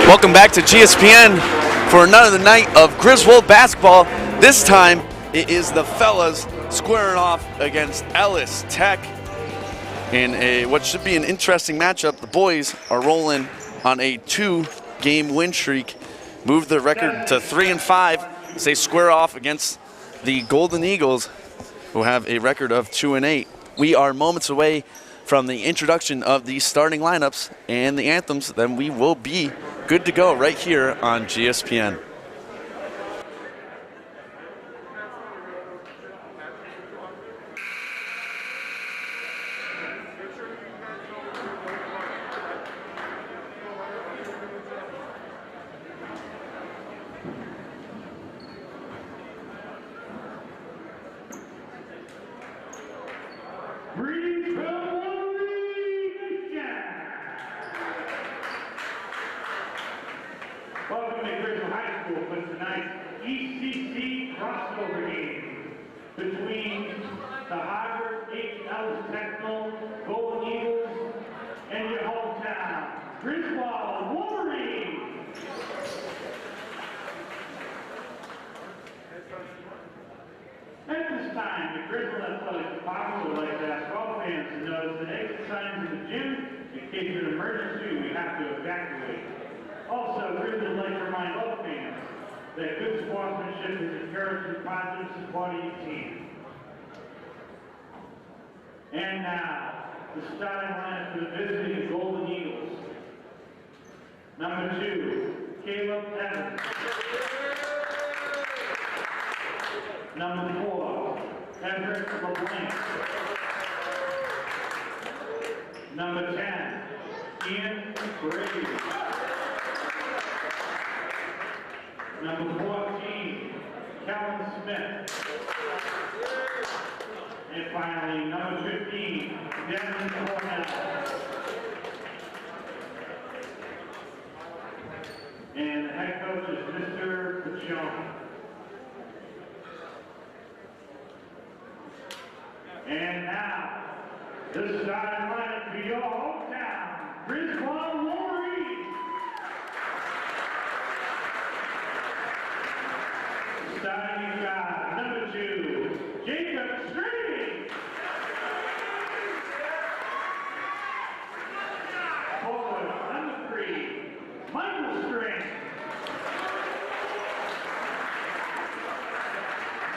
Welcome back to GSPN for another night of Griswold basketball. This time it is the fellas squaring off against Ellis Tech in what should be an interesting matchup. The boys are rolling on a 2-game win streak, moved their record to 3-5 as they square off against the Golden Eagles, who have a record of 2-8. We are moments away from the introduction of the starting lineups and the anthems. Then we will be good to go right here on GSPN. Welcome to Griswold High School for tonight's ECC crossover game between the Harvard H. Ellis Technical Golden Eagles and your hometown, Griswold Wolverines. At this time, the Griswold Athletic Department would like to ask all fans to notice the exit signs in the gym in case of an emergency we have to evacuate. Also, Griswold would like to remind all fans that good sportsmanship is encouraged and positive support of your team. And now, the starting lineup for the visiting Golden Eagles. Number 2, Caleb Evans. Number 4, Everett LeBlanc. Number 10, Ian Brady. Number 14, Kellen Smith. And finally, number 15, Devin Cornell. And the head coach is Mr. Pachon. And now, the starting lineup for your hometown, Griswold Wolverines. Starting guard, number 2, Jacob Street. Forward, number 3, Michael String.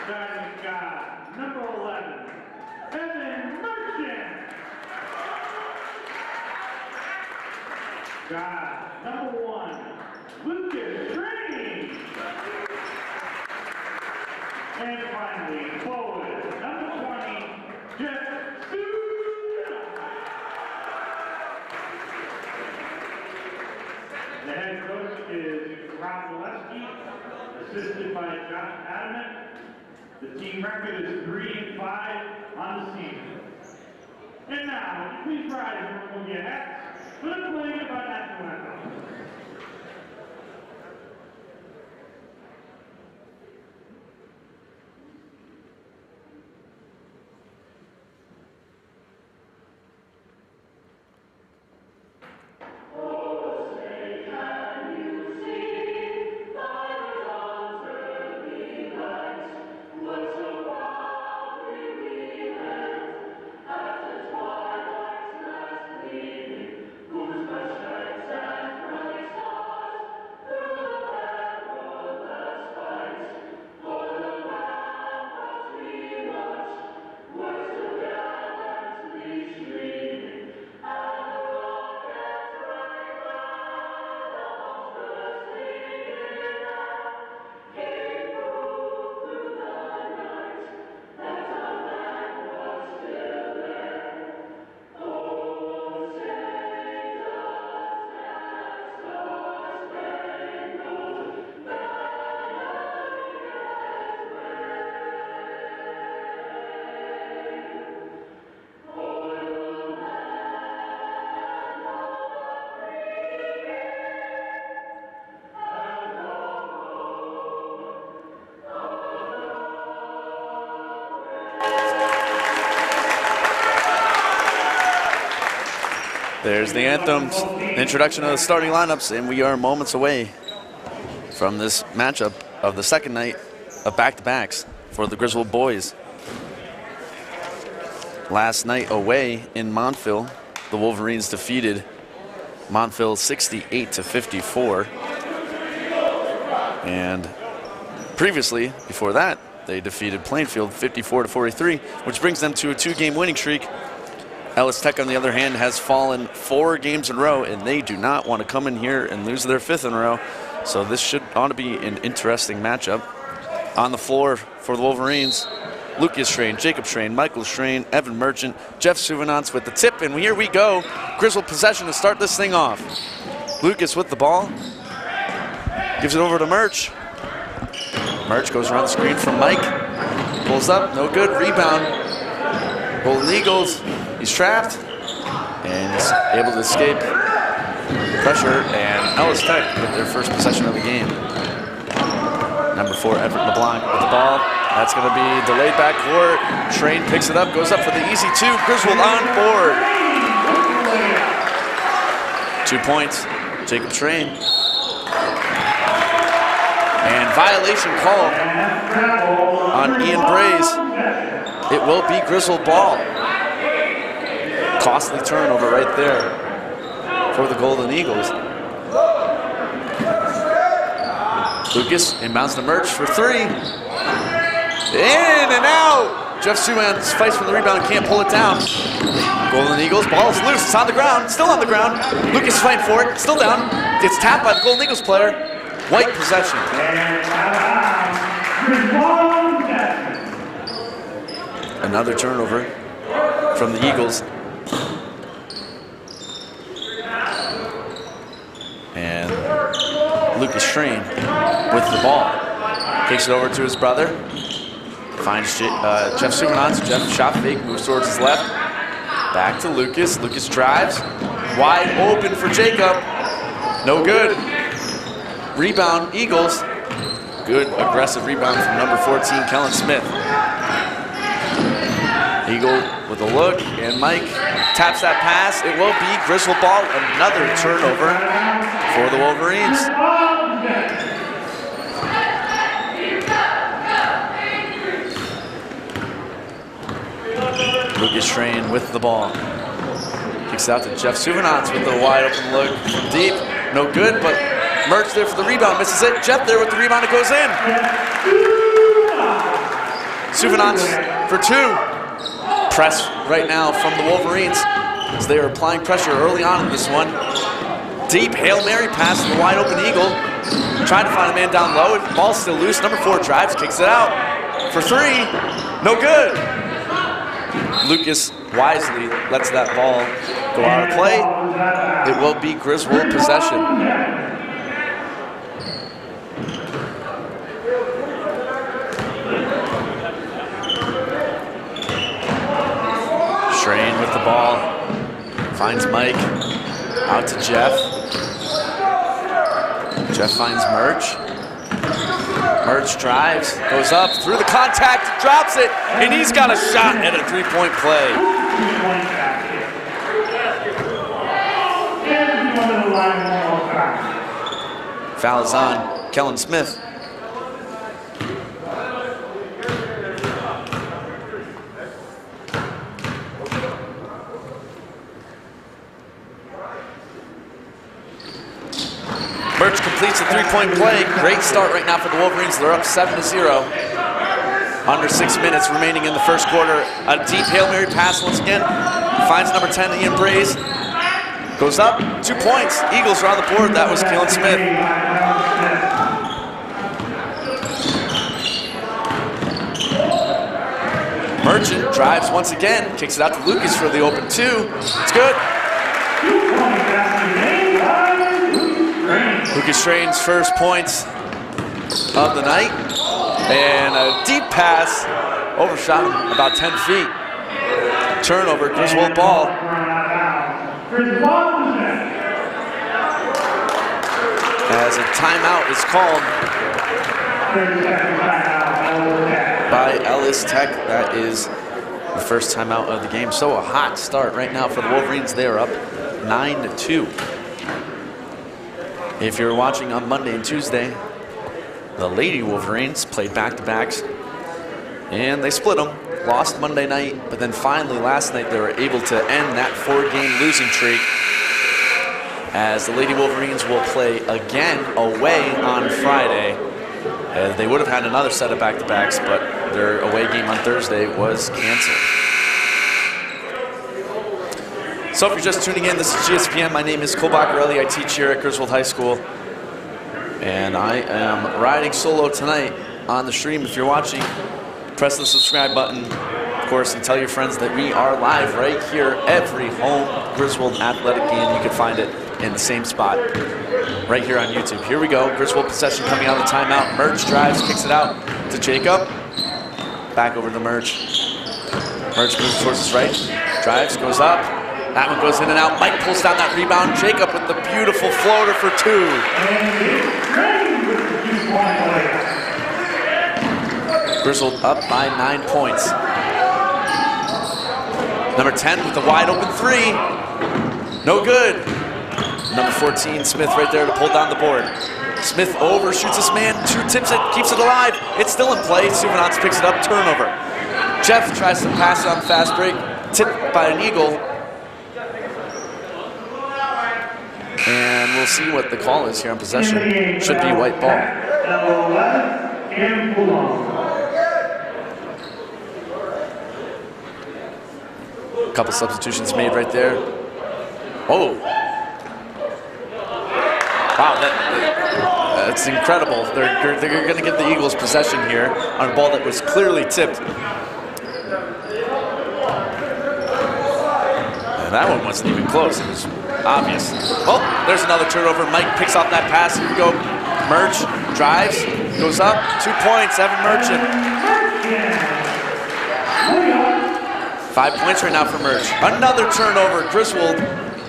Starting guard, number 11, Evan Merchant. Guard, number 1, Lucas Strange. And finally, forward, number 20, Jeff Sousa. The head coach is Rob Gillespie, assisted by Josh Adamant. The team record is 3-5 on the season. And now, please rise and move your hats for the playing of our national anthem. There's the anthems, introduction of the starting lineups, and we are moments away from this matchup of the second night of back-to-backs for the Griswold boys. Last night away in Montville, the Wolverines defeated Montville 68-54. And previously, before that, they defeated Plainfield 54-43, which brings them to a 2-game winning streak. Ellis Tech, on the other hand, has fallen 4 games in a row, and they do not want to come in here and lose their 5th in a row. So this ought to be an interesting matchup. On the floor for the Wolverines, Lucas Strain, Jacob Strain, Michael Strain, Evan Merchant, Jeff Suvenance with the tip, and here we go. Griswold possession to start this thing off. Lucas with the ball, gives it over to Merch. Merch goes around the screen from Mike, pulls up, no good, rebound. Golden Eagles, he's trapped, and he's able to escape pressure, and Ellis Tech with their first possession of the game. Number 4, Everett LeBlanc with the ball. That's going to be delayed backcourt. Train picks it up, goes up for the easy 2. Griswold on board. 2 points, Jacob Train. And violation called on Ian Braze. It will be Griswold ball. Costly turnover right there for the Golden Eagles. Lucas inbounds to Merch for 3. In and out. Jeff Suvenance fights for the rebound, can't pull it down. Golden Eagles, ball is loose, it's on the ground, still on the ground. Lucas is fighting for it, still down. It's tapped by the Golden Eagles player. White possession. Another turnover from the Eagles. And Lucas Strain with the ball. Takes it over to his brother. Finds Jeff Suvenance. Jeff shot fake, moves towards his left. Back to Lucas. Lucas drives. Wide open for Jacob. No good. Rebound, Eagles. Good aggressive rebound from number 14, Kellen Smith. Eagle with a look, and Mike taps that pass. It will be Griswold ball. Another turnover for the Wolverines. Lucas Strain with the ball. Kicks out to Jeff Suvenance with the wide open look from deep. No good, but Merch there for the rebound, misses it. Jeff there with the rebound, it goes in. Suvenance for 2. Press right now from the Wolverines as they are applying pressure early on in this one. Deep Hail Mary pass to the wide open Eagle. Trying to find a man down low. Ball's still loose. Number 4 drives, kicks it out for 3. No good. Lucas wisely lets that ball go out of play. It will be Griswold possession. Strain with the ball, finds Mike, out to Jeff. Jeff finds Merch. Merch drives, goes up, through the contact, drops it, and he's got a shot at a 3-point play. Foul is on Kellen Smith. Merch completes a 3-point play. Great start right now for the Wolverines. They're up 7-0. Under 6 minutes remaining in the first quarter. A deep Hail Mary pass once again. Finds number 10, Ian Braze. Goes up, 2 points. Eagles are on the board. That was Kellen Smith. Merchant drives once again. Kicks it out to Lucas for the open 2. It's good. Lucas Strain's first points of the night. And a deep pass, overshot him about 10 feet. Turnover, Griswold ball. As a timeout is called by Ellis Tech. That is the first time out of the game. So a hot start right now for the Wolverines. They are up 9-2. If you're watching on Monday and Tuesday, the Lady Wolverines played back-to-backs, and they split them. Lost Monday night, but then finally last night they were able to end that 4-game losing streak, as the Lady Wolverines will play again away on Friday. They would have had another set of back-to-backs, but their away game on Thursday was canceled. So if you're just tuning in, this is GSPN. My name is Cole Baccarelli. I teach here at Griswold High School. And I am riding solo tonight on the stream. If you're watching, press the subscribe button, of course, and tell your friends that we are live right here every home Griswold athletic game. You can find it in the same spot right here on YouTube. Here we go. Griswold possession coming out of the timeout. Merch drives, kicks it out to Jacob. Back over to Merch. Merch moves towards his right. Drives, goes up. That one goes in and out. Mike pulls down that rebound. Jacob with the beautiful floater for 2. Griswold up by 9 points. Number 10 with the wide open 3. No good. Number 14, Smith right there to pull down the board. Smith overshoots this man. 2 tips it, keeps it alive. It's still in play. Suvanants picks it up. Turnover. Jeff tries to pass it on the fast break. Tipped by an Eagle. And we'll see what the call is here on possession. Should be white ball. A couple substitutions made right there. Oh. Wow, that's incredible. They're going to get the Eagles possession here on a ball that was clearly tipped. And that one wasn't even close. It was obvious. Well, there's another turnover. Mike picks off that pass. Here we go. Merch drives, goes up. 2 points. Evan Merchant. 5 points right now for Merch. Another turnover. Griswold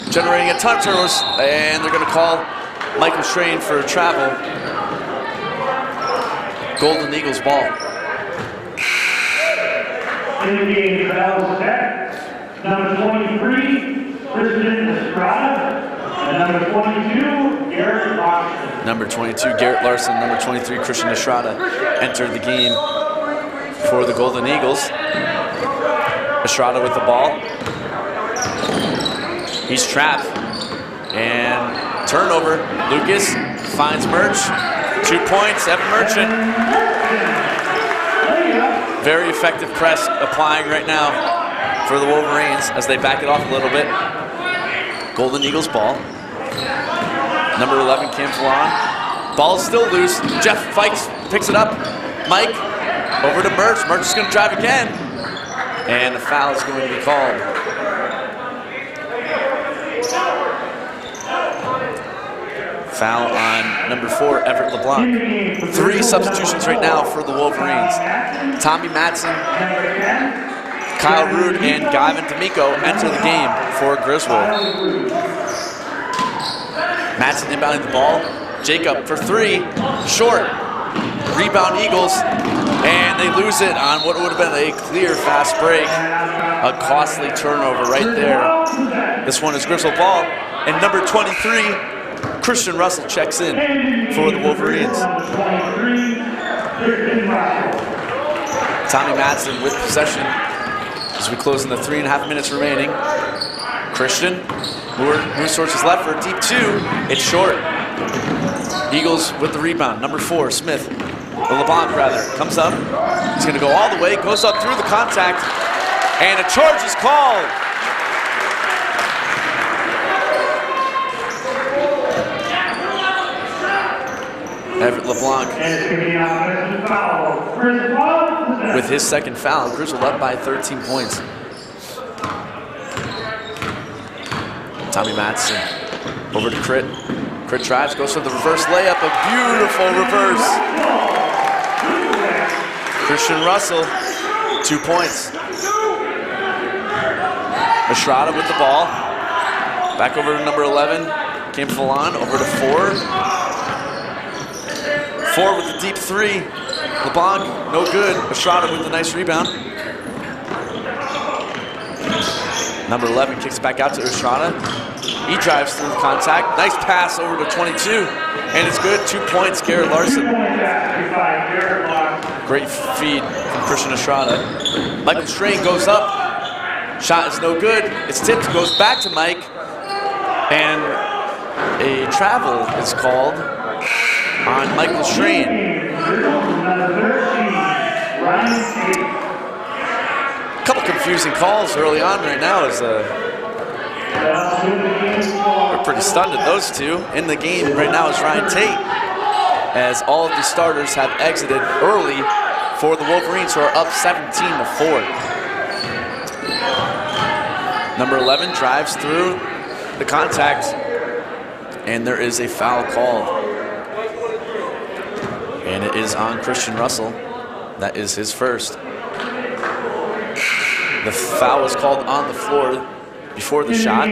generating a ton of turnovers, and they're going to call Michael Strain for travel. Golden Eagles ball. In the game, number 23, Christian Estrada, and number 22, Garrett Larson. Number 22, Garrett Larson. Number 23, Christian Estrada entered the game for the Golden Eagles. Estrada with the ball. He's trapped. And turnover. Lucas finds Merch. 2 points, Evan Merchant. Very effective press applying right now for the Wolverines as they back it off a little bit. Golden Eagles ball. Number 11, Cam Fallon. Ball is still loose. Jeff fights, picks it up. Mike over to Merch. Merch is going to drive again. And a foul is going to be called. Foul on number 4, Everett LeBlanc. 3 substitutions right now for the Wolverines. Tommy Matson, Kyle Rude, and Gavin D'Amico enter the game for Griswold. Matson inbounding the ball. Jacob for 3, short. Rebound Eagles, and they lose it on what would have been a clear fast break. A costly turnover right there. This one is Griswold ball, and number 23, Christian Russell checks in for the Wolverines. Tommy Matson with possession as we close in the 3.5 minutes remaining. Christian moves towards his left for a deep 2. It's short. Eagles with the rebound. Number 4, Smith. LeBlanc rather, comes up. He's going to go all the way, goes up through the contact, and a charge is called. Everett LeBlanc with his second foul. Griswold up by 13 points. Tommy Matson over to Crit. Crit drives, goes for the reverse layup. A beautiful reverse. Christian Russell, 2 points. Estrada with the ball. Back over to number 11. Cam Fallon over to 4. 4 with the deep 3. LeBlanc, no good. Estrada with the nice rebound. Number 11 kicks back out to Estrada. He drives through the contact. Nice pass over to 22, and it's good. 2 points, Garrett Larson. Great feed from Christian Estrada. Michael Strain goes up. Shot is no good. It's tipped, goes back to Mike, and a travel is called on Michael Strain. A couple confusing calls early on right now as we're pretty stunned at those two. In the game right now is Ryan Tate, as all of the starters have exited early for the Wolverines, who are up 17-4. Number 11 drives through the contact, and there is a foul called. And it is on Christian Russell. That is his first. The foul was called on the floor before the shot.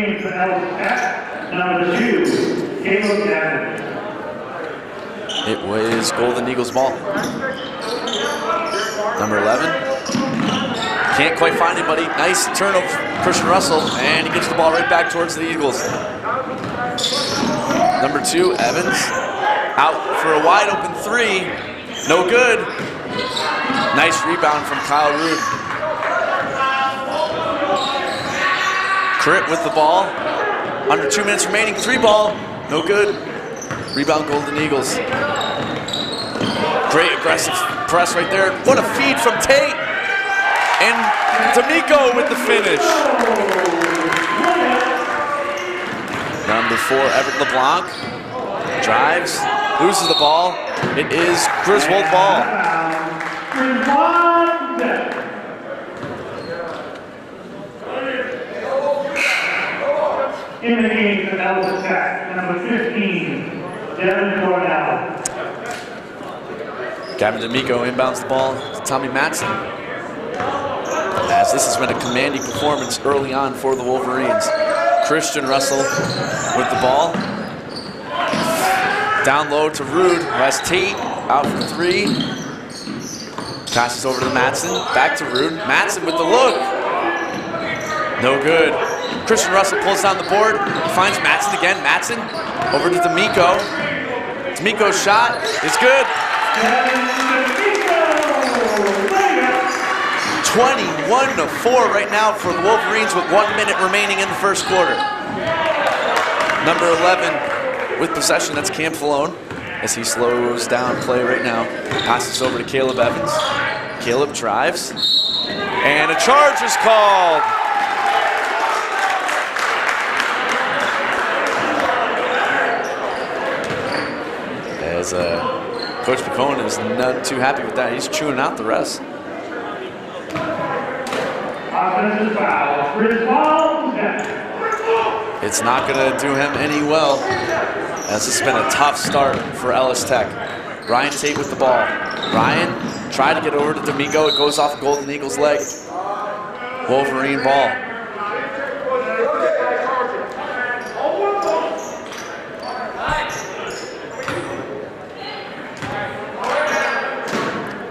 It was Golden Eagles ball. Number 11. Can't quite find anybody. Nice turn of Christian Russell, and he gives the ball right back towards the Eagles. Number 2, Evans. Out for a wide open three. No good. Nice rebound from Kyle Rude. Crit with the ball. Under 2 minutes remaining. 3 ball. No good. Rebound Golden Eagles. Great aggressive press right there. What a feed from Tate. And D'Amico with the finish. Number 4, Everett LeBlanc. Drives. Loses the ball. It is Griswold ball. In the game for Ellis Tech, number 15, Devin Cornell. Gavin D'Amico inbounds the ball to Tommy Matson, as this has been a commanding performance early on for the Wolverines. Christian Russell with the ball. Down low to Rude, who has Tate out for 3. Passes over to Matson, back to Rude. Matson with the look. No good. Christian Russell pulls down the board, finds Matson again. Matson over to D'Amico. D'Amico's shot is good. 21-4 right now for the Wolverines with 1 minute remaining in the first quarter. Number 11 with possession, that's Cam Falone, as he slows down play right now. Passes over to Caleb Evans. Caleb drives, and a charge is called. As Coach Picone is not too happy with that. He's chewing out the rest. Offensive foul, Griswold. It's not going to do him any well, as this has been a tough start for Ellis Tech. Ryan Tate with the ball. Ryan tried to get over to D'Amico. It goes off Golden Eagles' leg. Wolverine ball.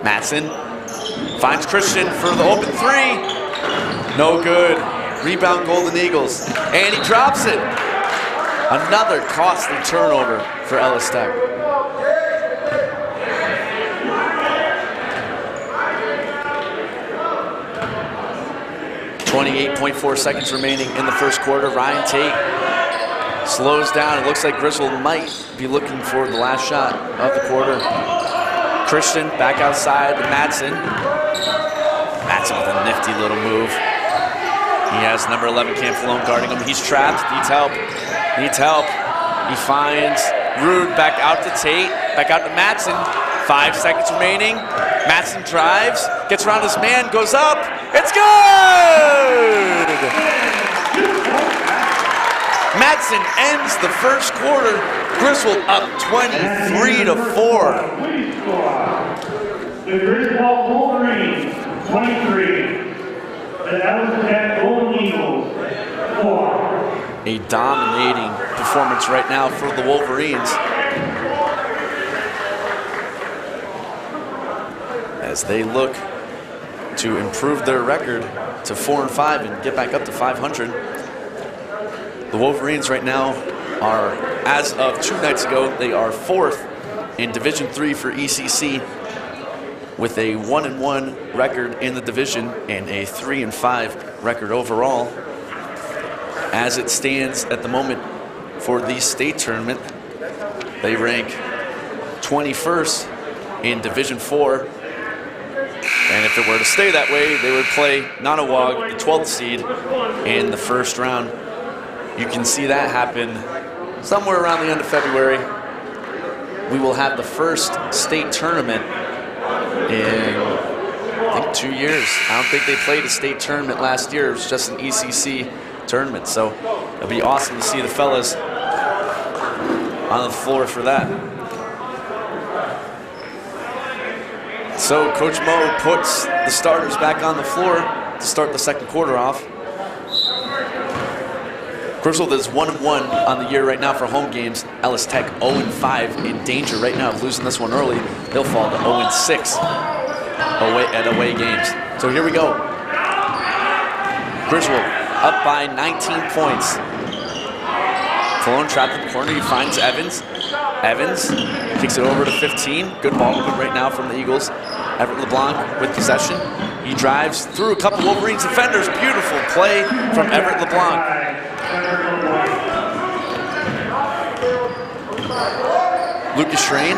Matson finds Christian for the open 3. No good. Rebound Golden Eagles. And he drops it. Another costly turnover for Ellis Tech. .4 seconds remaining in the first quarter. Ryan Tate slows down. It looks like Griswold might be looking for the last shot of the quarter. Christian back outside to Matson. Matson with a nifty little move. He has number 11 Cam Falone guarding him. He's trapped. Needs help. Needs help. He finds Rude back out to Tate. Back out to Matson. 5 seconds remaining. Matson drives. Gets around his man. Goes up. It's good! Matson ends the first quarter. Griswold up 23-4. The Griswold Wolverines, 23. The Ellis Tech Golden Eagles, 4. A dominating performance right now for the Wolverines, as they look to improve their record to 4-5 and get back up to 500. The Wolverines right now are, as of 2 nights ago, they are 4th in Division III for ECC with a 1-1 record in the division and a 3-5 record overall. As it stands at the moment for the state tournament, they rank 21st in Division IV. And if it were to stay that way, they would play Nanawag, the 12th seed, in the first round. You can see that happen somewhere around the end of February. We will have the first state tournament in, I think, 2 years. I don't think they played a state tournament last year. It was just an ECC tournament. So it'll be awesome to see the fellas on the floor for that. So Coach Mo puts the starters back on the floor to start the second quarter off. Griswold is 1-1 on the year right now for home games. Ellis Tech 0-5, in danger right now of losing this one early. They'll fall to 0-6 at away games. So here we go. Griswold up by 19 points. Cologne trapped in the corner. He finds Evans. Evans kicks it over to 15. Good ball movement right now from the Eagles. Everett LeBlanc with possession. He drives through a couple Wolverines defenders. Beautiful play from Everett LeBlanc. Lucas Schrain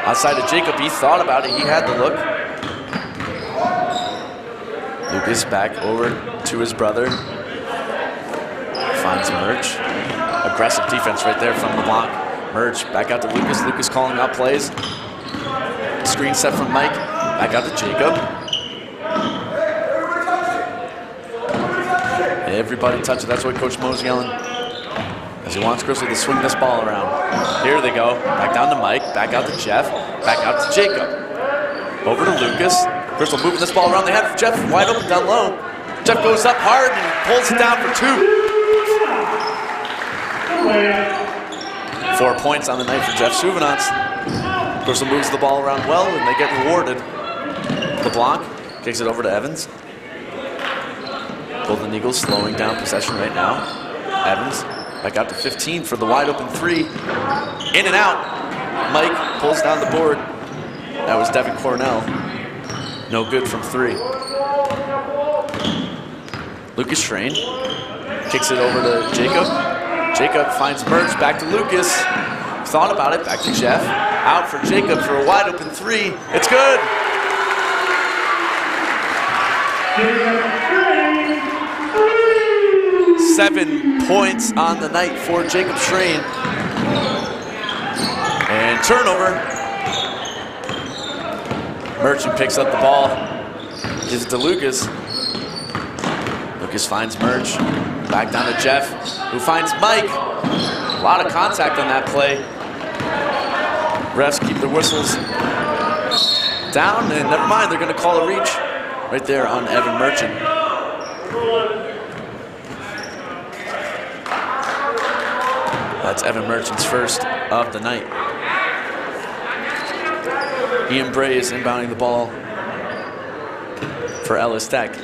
outside of Jacob. He thought about it. He had the look. Lucas back over to his brother. Finds Merch. Aggressive defense right there from LeBlanc. Merch back out to Lucas. Lucas calling out plays. Screen set from Mike. Back out to Jacob. Everybody touch it. That's what Coach Mo's yelling. As he wants Griswold to swing this ball around. Here they go. Back down to Mike. Back out to Jeff. Back out to Jacob. Over to Lucas. Griswold moving this ball around. They have Jeff wide open down low. Jeff goes up hard and pulls it down for 2. 4 points on the night for Jeff Souvenance. Griswold moves the ball around well and they get rewarded. LeBlanc kicks it over to Evans. Golden Eagles slowing down possession right now. Evans back out to 15 for the wide open 3. In and out. Mike pulls down the board. That was Devin Cornell. No good from 3. Lucas Schrain kicks it over to Jacob. Jacob finds Merch, back to Lucas. Thought about it, back to Jeff. Out for Jacob for a wide open 3. It's good. Seven points on the night for Jacob Schrain. And turnover. Merchant picks up the ball. Gives it to Lucas. Lucas finds Merch. Back down to Jeff, who finds Mike. A lot of contact on that play. Refs keep their whistles down, and never mind, they're going to call a reach right there on Evan Merchant. That's Evan Merchant's first of the night. Ian Bray is inbounding the ball for Ellis Tech.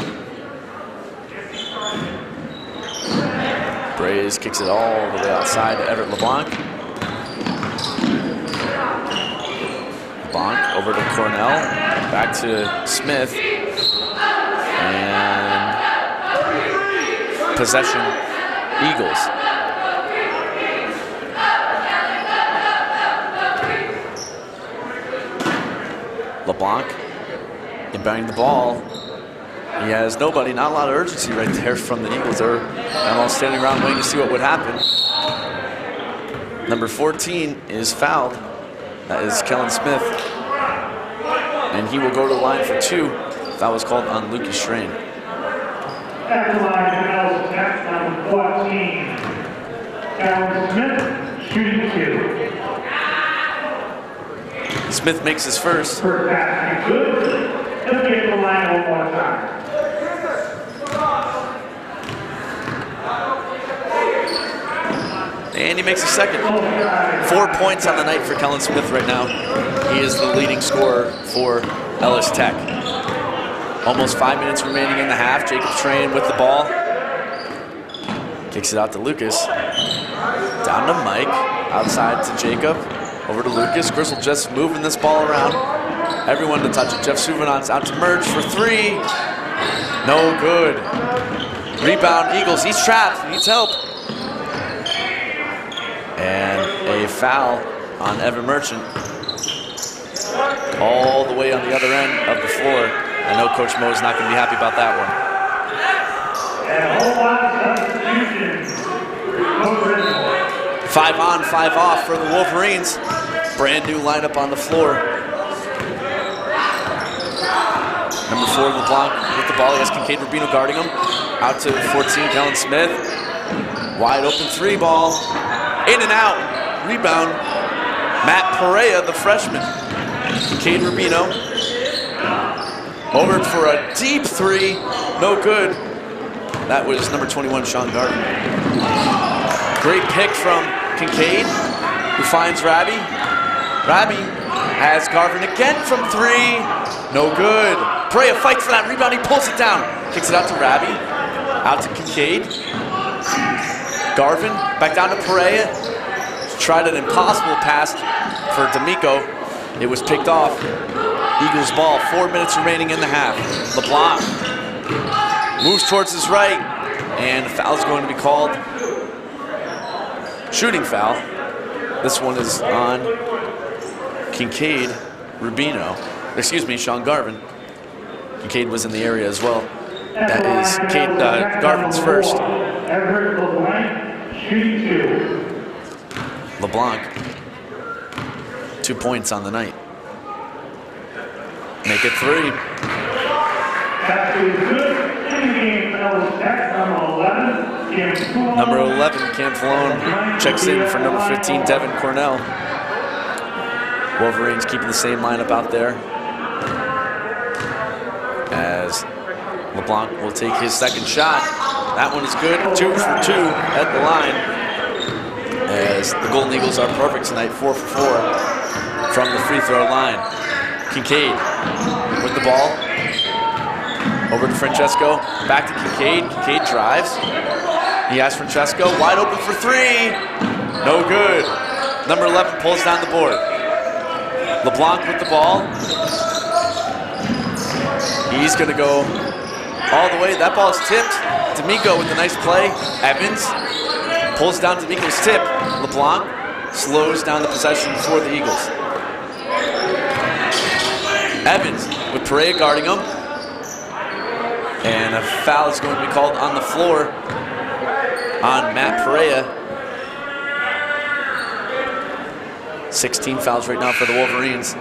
Brays kicks it all the way outside to Everett LeBlanc. LeBlanc over to Cornell. Back to Smith. And possession, Eagles. LeBlanc inbounding the ball. He has nobody, not a lot of urgency right there from the Eagles. They're all standing around waiting to see what would happen. Number 14 is fouled. That is Kellen Smith. And he will go to the line for 2. Foul was called on Lucas Schrain. At the line, Ellis Tech, number 14. Kellen Smith, shooting 2. Smith makes his first. First pass, good. Let's get the line one more time. And he makes a second. 4 points on the night for Kellen Smith right now. He is the leading scorer for Ellis Tech. Almost 5 minutes remaining in the half. Jacob Train with the ball. Kicks it out to Lucas. Down to Mike. Outside to Jacob. Over to Lucas. Griswold just moving this ball around. Everyone to touch it. Jeff Souvenant's out to Merge for three. No good. Rebound, Eagles. He's trapped. He needs help. And a foul on Evan Merchant. All the way on the other end of the floor. I know Coach Mo's not going to be happy about that one. And a whole lot of substitutions. 5 on, 5 off for the Wolverines. Brand new lineup on the floor. Number 4, LeBlanc with the ball. He has Kincaid Rubino guarding him. Out to 14, Kellen Smith. Wide open 3 ball. In and out. Rebound. Matt Perea, the freshman. Kincaid Rubino. Over for a deep 3. No good. That was number 21, Sean Garden. Great pick from Kincaid, who finds Rabi. Rabi has Garvin again from 3. No good. Perea fights for that rebound. He pulls it down. Kicks it out to Rabi. Out to Kincaid. Garvin back down to Perea. Tried an impossible pass for D'Amico. It was picked off. Eagles ball. 4 minutes remaining in the half. LeBlanc moves towards his right, and the foul is going to be called. Shooting foul. This one is on Kincaid Rubino. Excuse me, Sean Garvin. Kincaid was in the area as well. That is Garvin's first. LeBlanc, 2 points on the night. Make it 3. Number 11, Cam Falone, checks in for number 15, Devin Cornell. Wolverines keeping the same lineup out there, as LeBlanc will take his second shot. That one is good. 2 for 2 at the line, as the Golden Eagles are perfect tonight, 4 for 4 from the free throw line. Kincaid with the ball. Over to Francesco, back to Kincaid. Kincaid drives. He has Francesco wide open for 3. No good. Number 11 pulls down the board. LeBlanc with the ball. He's going to go all the way. That ball is tipped. D'Amico with a nice play. Evans pulls down D'Amico's tip. LeBlanc slows down the possession for the Eagles. Evans with Perea guarding him. And a foul is going to be called on the floor on Matt Perea. 16 fouls right now for the Wolverines,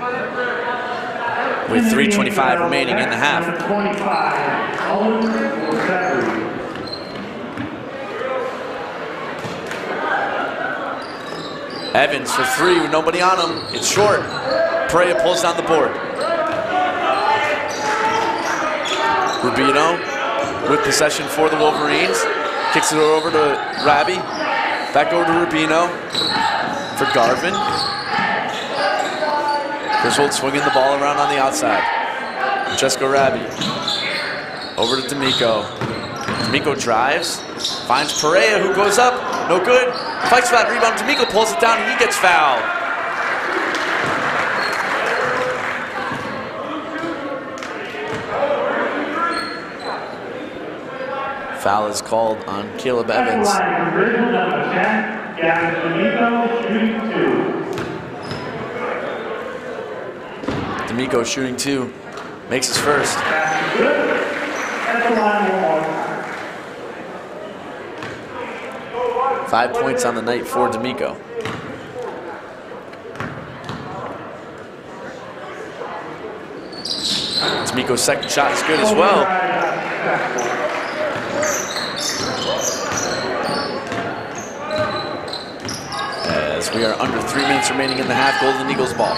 with 3:25 remaining in the half. Evans for 3 with nobody on him. It's short. Perea pulls down the board. Rubino with possession for the Wolverines. Kicks it over to Rabi. Back over to Rubino for Garvin. Griswold swinging the ball around on the outside. Francesco Rabi. Over to D'Amico. D'Amico drives. Finds Perea, who goes up. No good. Fights for that rebound. D'Amico pulls it down and he gets fouled. Foul is called on Caleb Evans. D'Amico shooting 2. Makes his first. 5 points on the night for D'Amico. D'Amico's second shot is good as well. As we are under 3 minutes remaining in the half, Golden Eagles ball.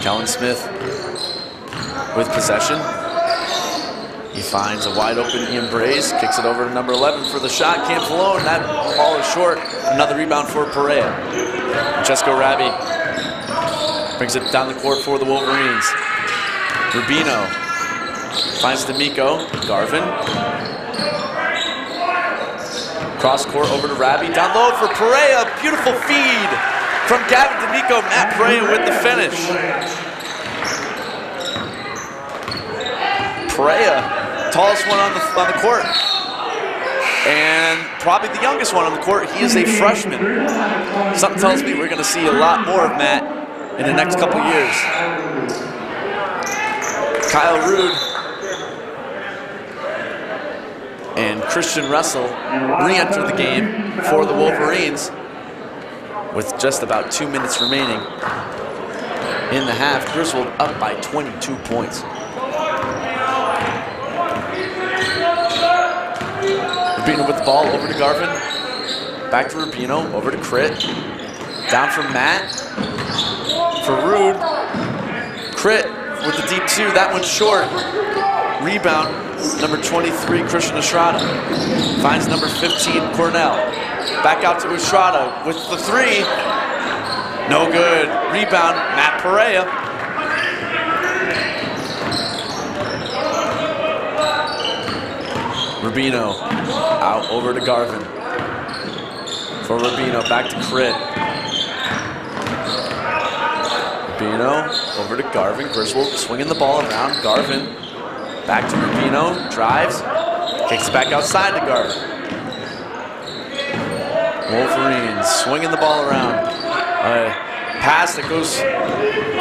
Kellen Smith with possession. He finds a wide open Ian Braze, kicks it over to number 11 for the shot. Cam Falone, that ball is short. Another rebound for Perea. Francesco Rabi brings it down the court for the Wolverines. Rubino finds D'Amico. Garvin. Cross court over to Rabi. Down low for Perea. Beautiful feed from Gavin D'Amico. Matt Perea with the finish. Perea, tallest one on the court. And probably the youngest one on the court. He is a freshman. Something tells me we're going to see a lot more of Matt in the next couple years. Kyle Rude and Christian Russell re-enter the game for the Wolverines with just about 2 minutes remaining in the half. Griswold up by 22 points. Rubino with the ball, over to Garvin. Back to Rubino, over to Crit. Down from Matt. For Rude. Crit with the deep two, that one's short. Rebound, number 23, Christian Estrada. Finds number 15, Cornell. Back out to Estrada with the three. No good. Rebound, Matt Perea. Rubino out over to Garvin. For Rubino, back to Crit. Rubino over to Garvin. Griswold swinging the ball around. Garvin back to Rubino. Drives. Kicks back outside to Garvin. Wolverines swinging the ball around. Pass that goes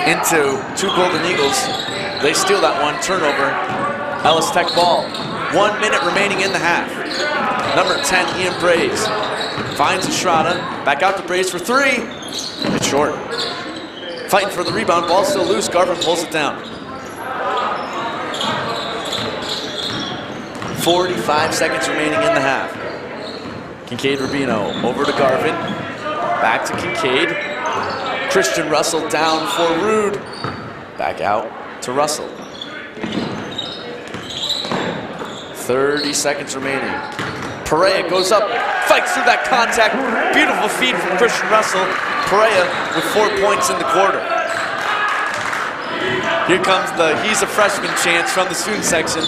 into two Golden Eagles. They steal that one. Turnover. Ellis Tech ball. 1 minute remaining in the half. Number 10, Ian Braze. Finds Estrada. Back out to Braze for three. It's short. Fighting for the rebound. Ball still loose. Garvin pulls it down. 45 seconds remaining in the half. Kincaid Rubino over to Garvin. Back to Kincaid. Christian Russell down for Rude. Back out to Russell. 30 seconds remaining. Perea goes up, fights through that contact. Beautiful feed from Christian Russell. Perea with 4 points in the quarter. Here comes the "he's a freshman" chants from the student section.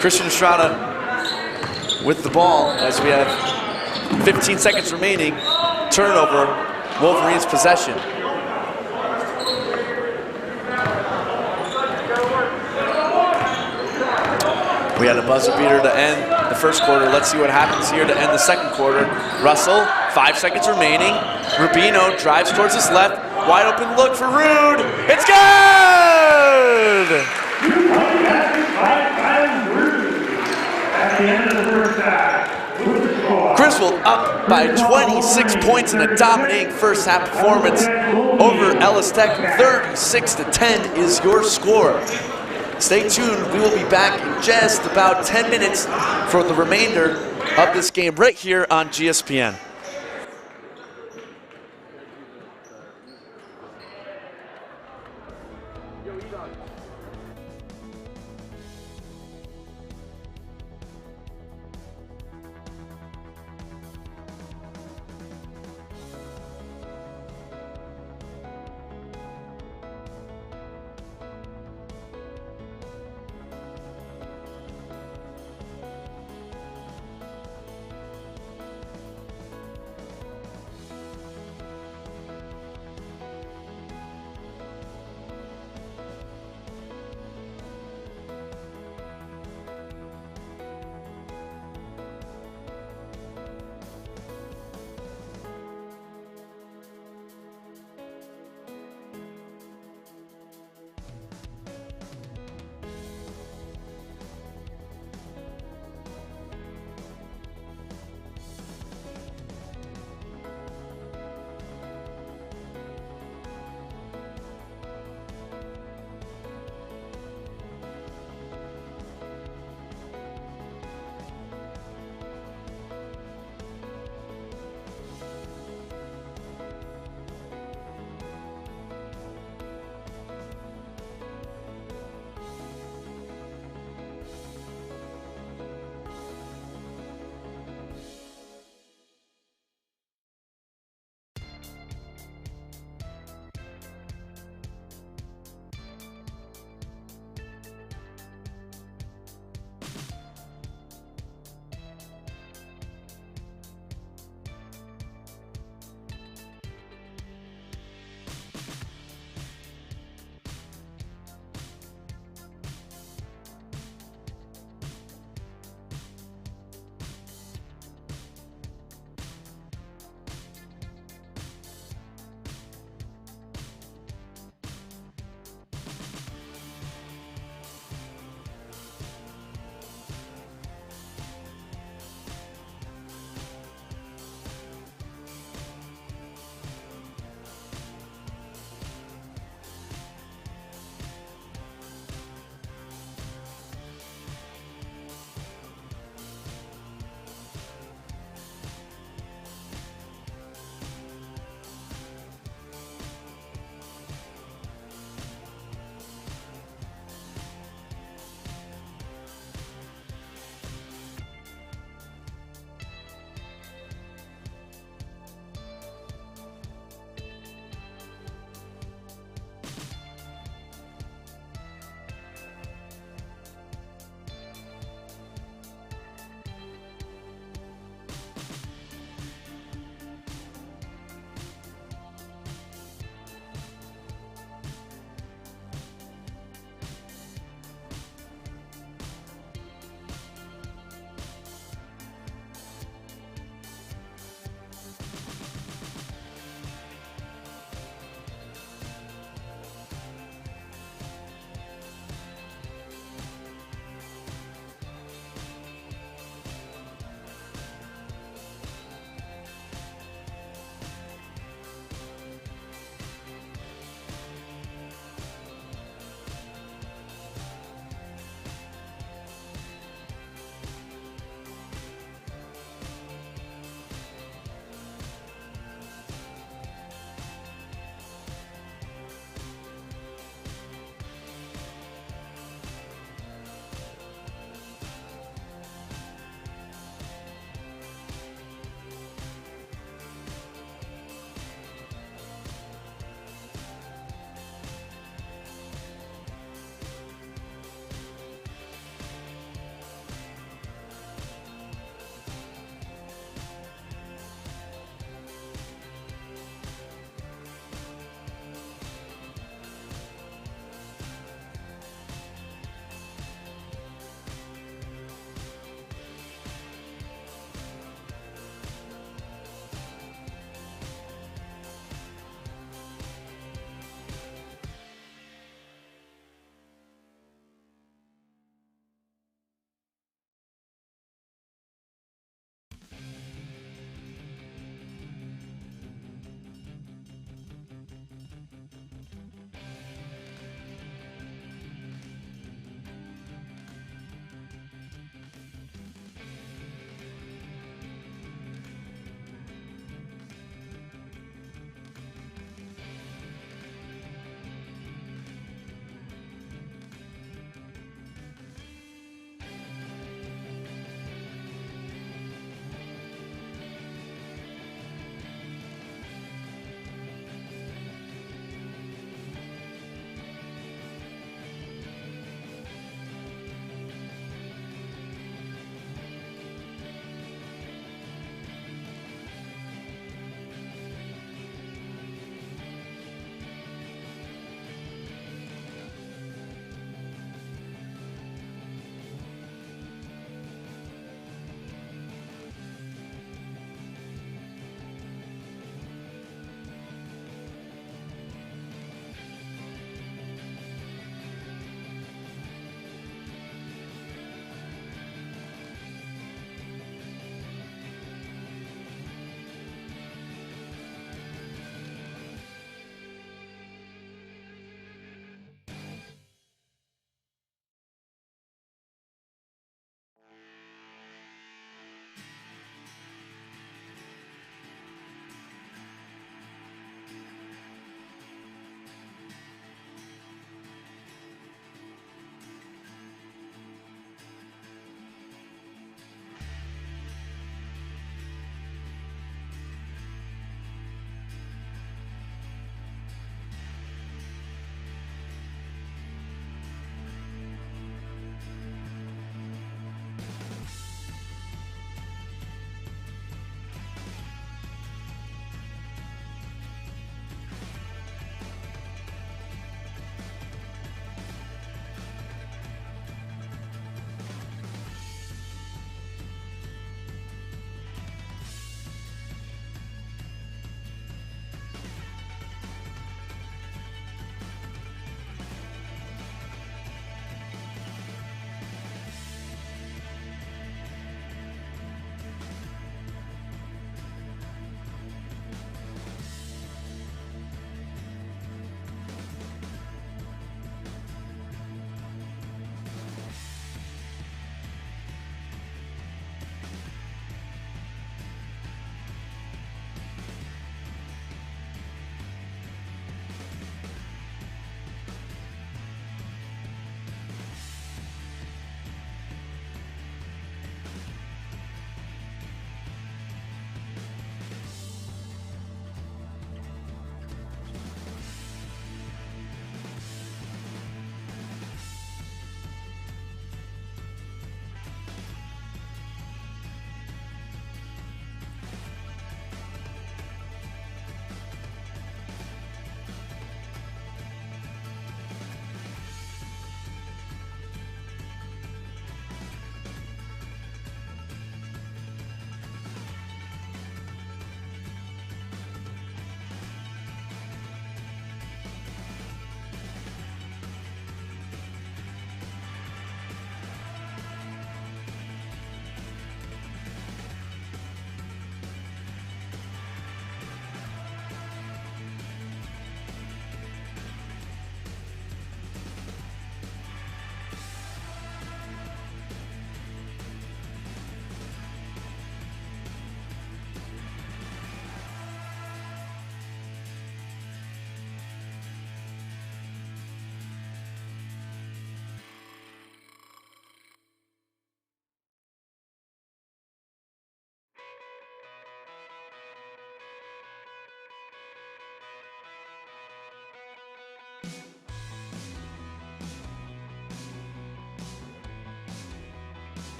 Christian Estrada with the ball as we have 15 seconds remaining. Turnover, Wolverines possession. We had a buzzer beater to end the first quarter. Let's see what happens here to end the second quarter. Russell, 5 seconds remaining. Rubino drives towards his left. Wide open look for Rude. It's good! Griswold up by 26 points in a dominating first half performance over Ellis Tech. 36-10 is your score. Stay tuned, we will be back in just about 10 minutes for the remainder of this game right here on GSPN.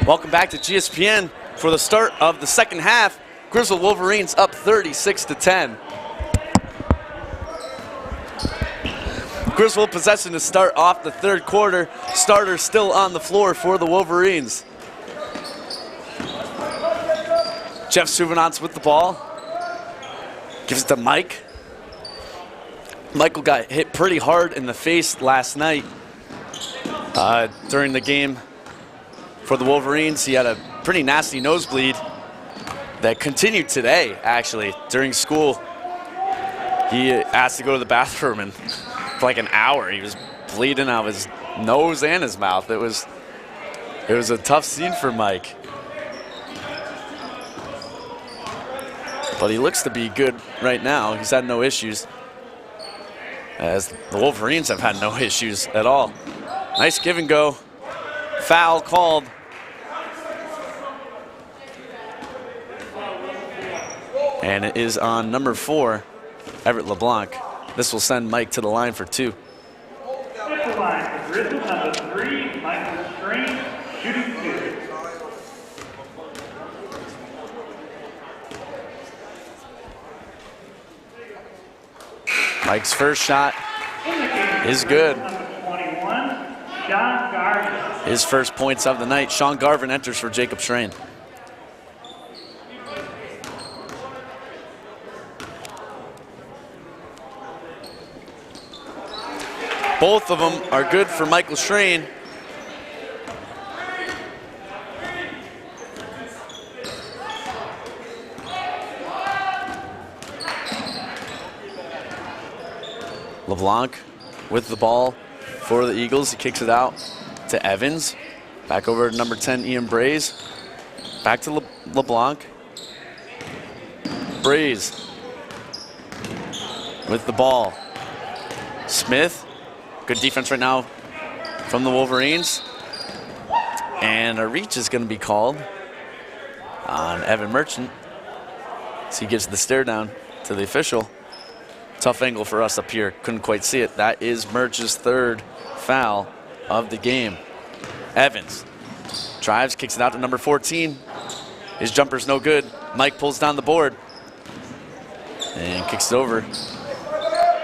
Welcome back to GSPN for the start of the second half. Griswold Wolverines up 36-10. Griswold possession to start off the third quarter. Starter still on the floor for the Wolverines. Jeff Souvenance with the ball. Gives it to Mike. Michael got hit pretty hard in the face last night during the game. For the Wolverines, he had a pretty nasty nosebleed that continued today, actually, during school. He asked to go to the bathroom, and for like an hour, he was bleeding out of his nose and his mouth. It was a tough scene for Mike. But he looks to be good right now. He's had no issues, as the Wolverines have had no issues at all. Nice give and go. Foul called. And it is on number 4, Everett LeBlanc. This will send Mike to the line for 2. At the line for Griswold, number 3, Michael Strain, shooting 2. Mike's first shot is good. Number 21, Sean Garvin. His first points of the night. Sean Garvin enters for Jacob Strain. Both of them are good for Michael Strain. LeBlanc with the ball for the Eagles. He kicks it out to Evans. Back over to number 10, Ian Braze. Back to LeBlanc. Braze with the ball. Smith. Good defense right now from the Wolverines. And a reach is going to be called on Evan Merchant. So he gives the stare down to the official. Tough angle for us up here. Couldn't quite see it. That is Merch's third foul of the game. Evans drives, kicks it out to number 14. His jumper's no good. Mike pulls down the board and kicks it over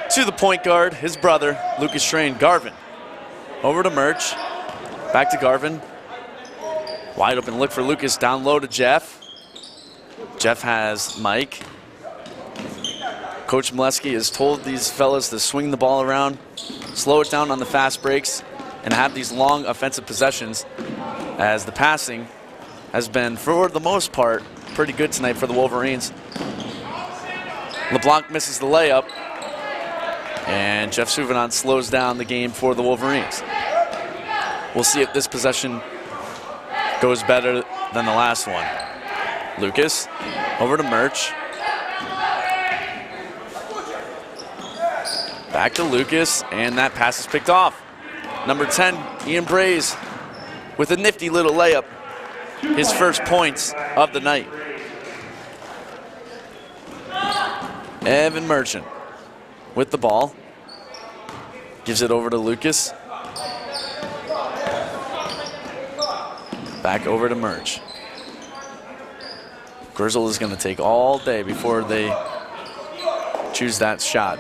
to the point guard, his brother, Lucas Strain. Garvin over to Merch. Back to Garvin. Wide open look for Lucas. Down low to Jeff. Jeff has Mike. Coach Molesky has told these fellas to swing the ball around, slow it down on the fast breaks, and have these long offensive possessions, as the passing has been, for the most part, pretty good tonight for the Wolverines. LeBlanc misses the layup, and Jeff Souvenance slows down the game for the Wolverines. We'll see if this possession goes better than the last one. Lucas over to Merch. Back to Lucas, and that pass is picked off. Number 10, Ian Braze, with a nifty little layup. His first points of the night. Evan Merchant with the ball. Gives it over to Lucas. Back over to Merch. Griswold is going to take all day before they choose that shot.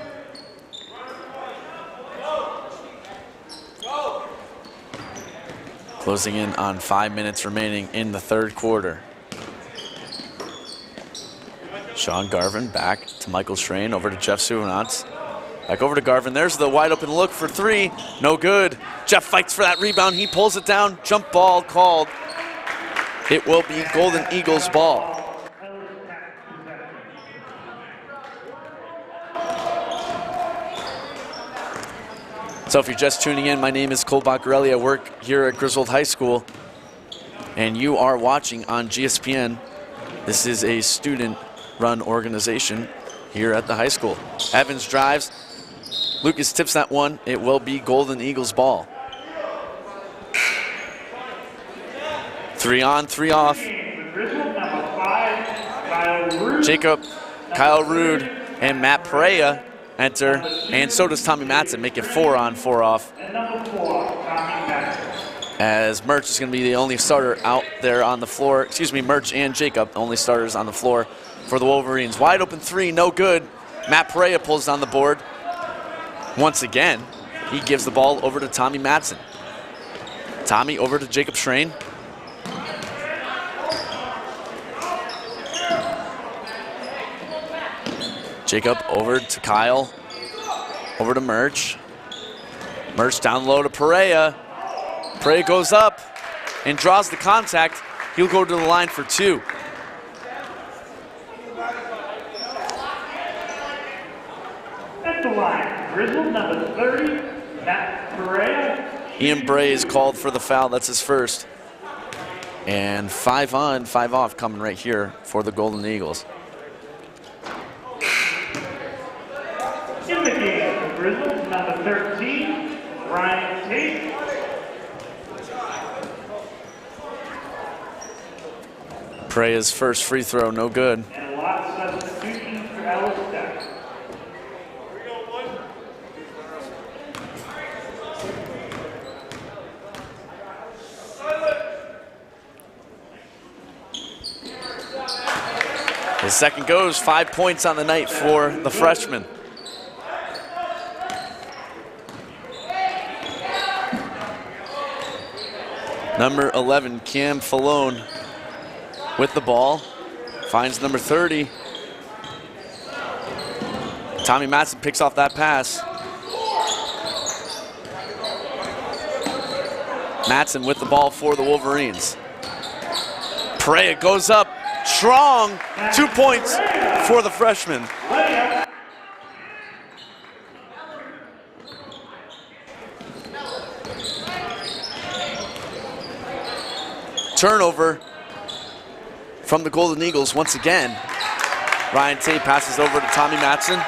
Closing in on 5 minutes remaining in the third quarter. Sean Garvin back to Michael Schrain, over to Jeff Suvanantz. Back over to Garvin. There's the wide open look for three. No good. Jeff fights for that rebound. He pulls it down. Jump ball called. It will be Golden Eagles ball. So if you're just tuning in, my name is Cole Baccarelli. I work here at Griswold High School, and you are watching on GSPN. This is a student-run organization here at the high school. Evans drives. Lucas tips that one. It will be Golden Eagles ball. 3 on, 3 off. Jacob, Kyle Rude, and Matt Perea enter, and so does Tommy Matson, make it 4 on, 4 off. As Merch is going to be the only starter out there on the floor. Excuse me, Merch and Jacob, only starters on the floor for the Wolverines. Wide open three, no good. Matt Perea pulls down the board. Once again, he gives the ball over to Tommy Matson. Tommy over to Jacob Schrain. Jacob over to Kyle. Over to Merch. Merch down low to Perea. Perea goes up and draws the contact. He'll go to the line for 2. At the line, Griswold number 30, Matt Perea. Ian Bray is called for the foul. That's his first. And 5 on, 5 off coming right here for the Golden Eagles. In the game, Griswold number 13, Ryan Tate. Perea's first free throw, no good. And a lot of substitutions for Ellis. His second goes, 5 points on the night for the freshman. Number 11, Cam Falone with the ball. Finds number 30. Tommy Matson picks off that pass. Matson with the ball for the Wolverines. Perea goes up strong. 2 points for the freshman. Turnover from the Golden Eagles once again. Ryan Tate passes over to Tommy Matson.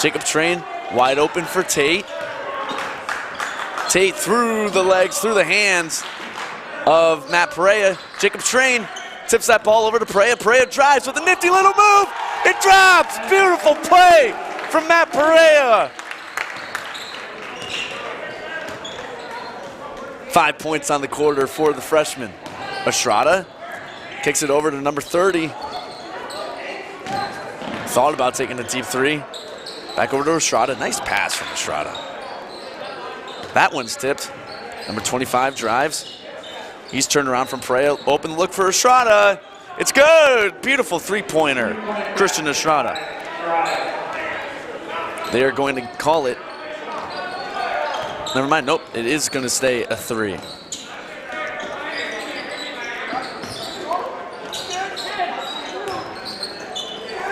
Jacob Train wide open for Tate. Tate through the legs, through the hands of Matt Perea. Jacob Train tips that ball over to Perea. Perea drives with a nifty little move. It drops. Beautiful play from Matt Perea. 5 points on the quarter for the freshman. Estrada kicks it over to number 30. Thought about taking a deep three. Back over to Estrada. Nice pass from Estrada. That one's tipped. Number 25 drives. He's turned around from Perea. Open look for Estrada. It's good. Beautiful three-pointer. Christian Estrada. They are going to call it. Never mind. Nope. It is going to stay a 3.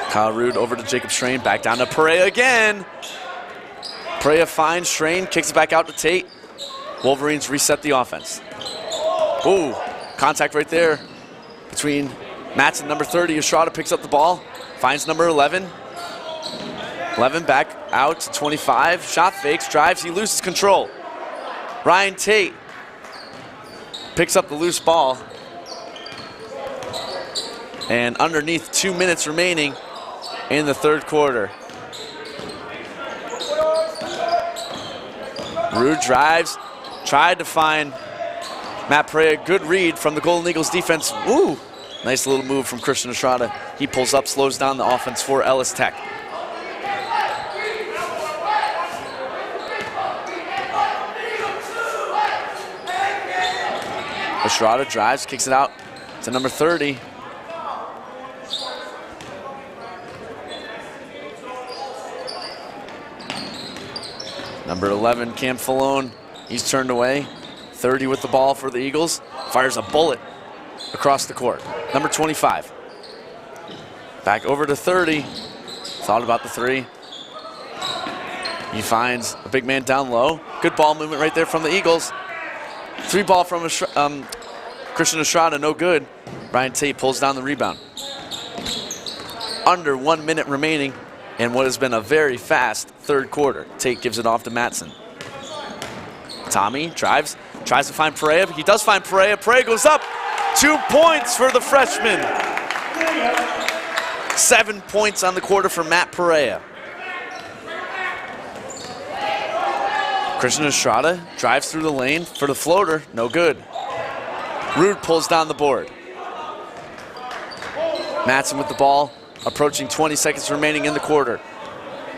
Kyle Rude over to Jacob Schrain. Back down to Perea again. Perea finds Schrain. Kicks it back out to Tate. Wolverines reset the offense. Ooh, contact right there between Matson, number 30. Estrada picks up the ball, finds number 11. 11 back out to 25. Shot fakes, drives, he loses control. Ryan Tate picks up the loose ball. And underneath 2 minutes remaining in the third quarter. Rude drives, tried to find Matt Perea. Good read from the Golden Eagles defense. Ooh, nice little move from Christian Estrada. He pulls up, slows down the offense for Ellis Tech. Estrada drives, kicks it out to number 30. Number 11, Cam Falone, he's turned away. 30 with the ball for the Eagles. Fires a bullet across the court. Number 25. Back over to 30. Thought about the three. He finds a big man down low. Good ball movement right there from the Eagles. Three ball from Christian Estrada, no good. Ryan Tate pulls down the rebound. Under 1 minute remaining in what has been a very fast third quarter. Tate gives it off to Matson. Tommy drives, tries to find Perea. He does find Perea. Perea goes up. 2 points for the freshman. 7 points on the quarter for Matt Perea. Christian Estrada drives through the lane for the floater. No good. Rude pulls down the board. Matson with the ball. Approaching 20 seconds remaining in the quarter.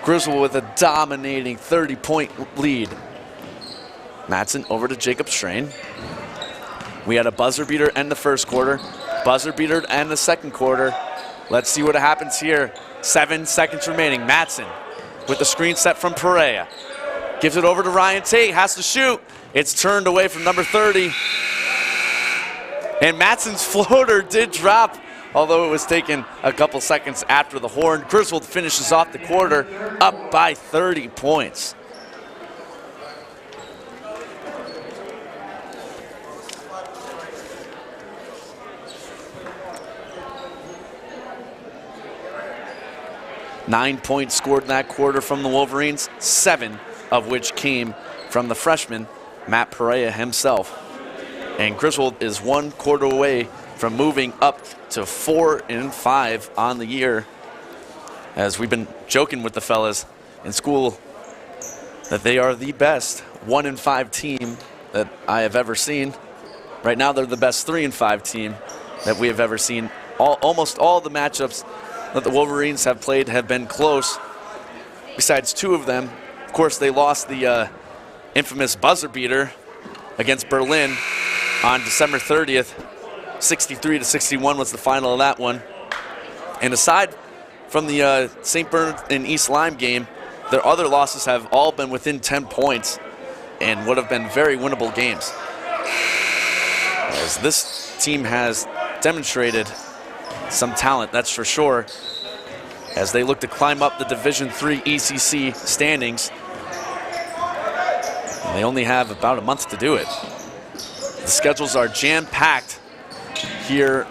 Griswold with a dominating 30-point lead. Matson over to Jacob Strain. We had a buzzer beater end the first quarter, buzzer beater end the second quarter. Let's see what happens here. 7 seconds remaining. Matson with the screen set from Perea. Gives it over to Ryan Tate, has to shoot. It's turned away from number 30. And Matson's floater did drop, although it was taken a couple seconds after the horn. Griswold finishes off the quarter up by 30 points. Nine points scored in that quarter from the Wolverines, 7 of which came from the freshman, Matt Perea himself. And Griswold is 1 quarter away from moving up to 4-5 on the year. As we've been joking with the fellas in school that they are the best 1-5 team that I have ever seen. Right now they're the best 3-5 team that we have ever seen. Almost all the matchups that the Wolverines have played have been close, besides 2 of them. Of course, they lost the infamous buzzer beater against Berlin on December 30th. 63-61 was the final of that one. And aside from the St. Bernard and East Lyme game, their other losses have all been within 10 points and would have been very winnable games. As this team has demonstrated some talent, that's for sure, as they look to climb up the Division III ECC standings. And they only have about a month to do it. The schedules are jam-packed here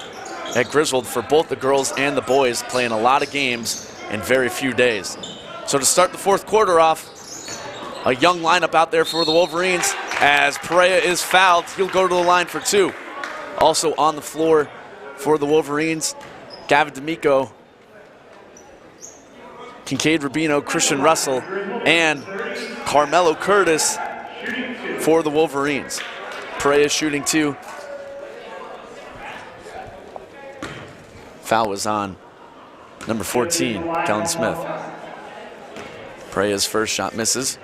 at Griswold for both the girls and the boys, playing a lot of games in very few days. So to start the fourth quarter off, a young lineup out there for the Wolverines. As Perea is fouled, he'll go to the line for 2. Also on the floor for the Wolverines, Gavin D'Amico, Kincaid Rubino, Christian Russell, and Carmelo Curtis for the Wolverines. Perea shooting 2. Foul was on number 14, Kellen Smith. Perea's first shot misses.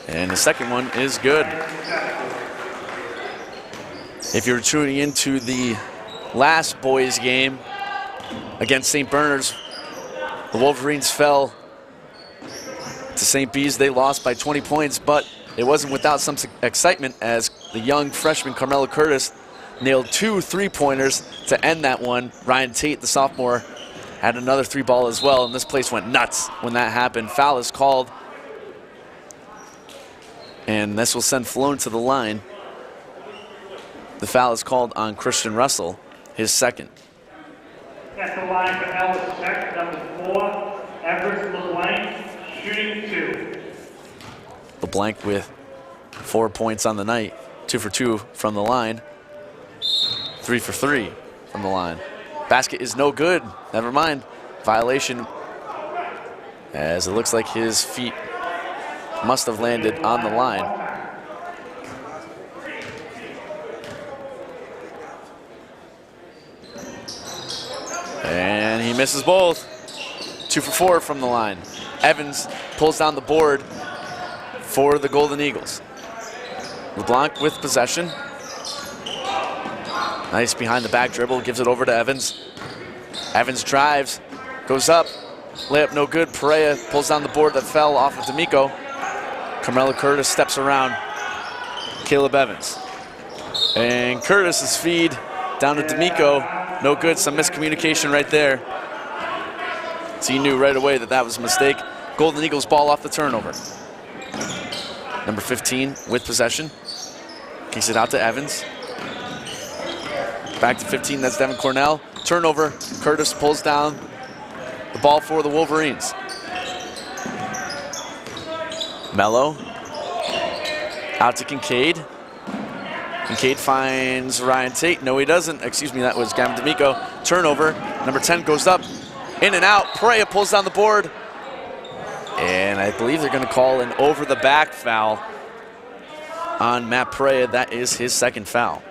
And the second one is good. If you're tuning into the last boys game against St. Bernard's, the Wolverines fell to St. B's. They lost by 20 points, but it wasn't without some excitement as the young freshman Carmelo Curtis nailed 2 3-pointers to end that one. Ryan Tate, the sophomore, had another 3-ball as well, and this place went nuts when that happened. Foul is called, and this will send Falone to the line. The foul is called on Christian Russell, his second. At the line for Ellis Tech, number 4, Everett LeBlanc, shooting 2. LeBlanc with 4 points on the night, 2 for 2 from the line. 3 for 3 from the line. Basket is no good. Never mind. Violation, as it looks like his feet must have landed on the line. And he misses both. 2 for 4 from the line. Evans pulls down the board for the Golden Eagles. LeBlanc with possession. Nice behind the back dribble, gives it over to Evans. Evans drives, goes up, layup no good. Perea pulls down the board that fell off of D'Amico. Carmelo Curtis steps around Caleb Evans. And Curtis's feed down to D'Amico, no good, some miscommunication right there. So he knew right away that that was a mistake. Golden Eagles ball off the turnover. Number 15 with possession. Kicks it out to Evans. Back to 15, that's Devin Cornell. Turnover, Curtis pulls down the ball for the Wolverines. Mello, out to Kincaid. Kincaid finds Ryan Tate. No, he doesn't. Excuse me, that was Gavin D'Amico. Turnover, number 10 goes up, in and out. Perea pulls down the board. And I believe they're gonna call an over the back foul on Matt Perea. That is his second foul.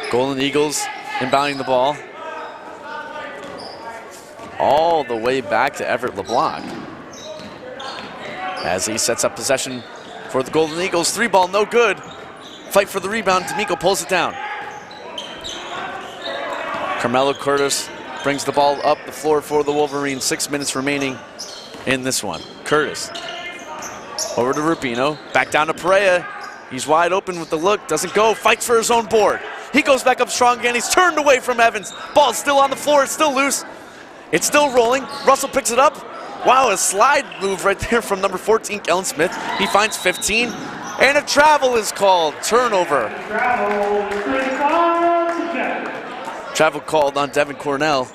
Golden Eagles inbounding the ball all the way back to Everett LeBlanc as he sets up possession for the Golden Eagles. 3-ball, no good. Fight for the rebound. D'Amico pulls it down. Carmelo Curtis brings the ball up the floor for the Wolverines. 6 minutes remaining in this one. Curtis over to Rubino. Back down to Perea. He's wide open with the look. Doesn't go. Fights for his own board. He goes back up strong again. He's turned away from Evans. Ball's still on the floor. It's still loose. It's still rolling. Russell picks it up. Wow, a slide move right there from number 14, Kellen Smith. He finds 15. And a travel is called. Turnover. Travel called on Devin Cornell.